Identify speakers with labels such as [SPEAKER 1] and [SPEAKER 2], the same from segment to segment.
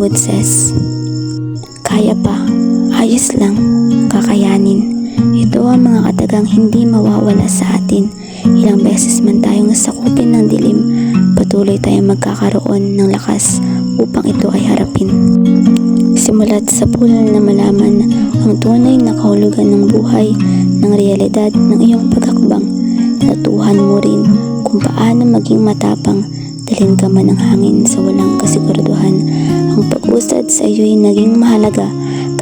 [SPEAKER 1] Hollywood says, kaya pa, ayos lang, kakayanin. Ito ang mga katagang hindi mawawala sa atin. Ilang beses man tayong sakupin ng dilim, patuloy tayong magkakaroon ng lakas upang ito ay harapin. Simulat sa pulal na malaman ang tunay na kahulugan ng buhay, ng realidad ng iyong paghakbang. Natuhan mo rin kung paano maging matapang, dalhin ka man ng hangin sa walang kasiguraduhan. Ang pag-usad sa iyo'y naging mahalaga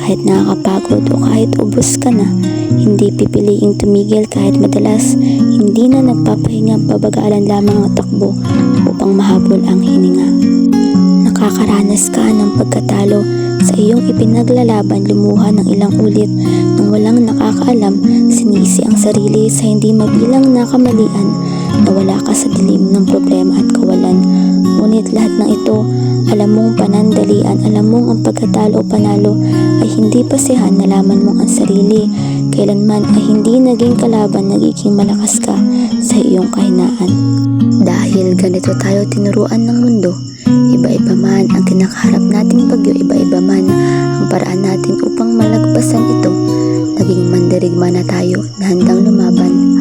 [SPEAKER 1] kahit nakakapagod o kahit ubos ka na. Hindi pipiliing tumigil kahit madalas hindi na nagpapahinga, babagalan lamang ang takbo upang mahabol ang hininga. Nakakaranas ka ng pagkatalo sa iyong ipinaglalaban, lumuha ng ilang ulit nang walang nakakaalam, sinisi ang sarili sa hindi mabilang na kamalian, nawala ka sa dilim ng problema at kawalan. Ngunit lahat ng ito, alam mong panandalian, alam mong ang pagkatalo o panalo ay hindi pasihan, nalaman mong ang sarili kailanman ay hindi naging kalaban, nagiging malakas ka sa iyong kahinaan. Dahil ganito tayo tinuruan ng mundo, iba-iba man ang kinakaharap nating bagyo, iba-iba man ang paraan natin upang malagpasan ito, naging mandirigma na tayo na handang lumaban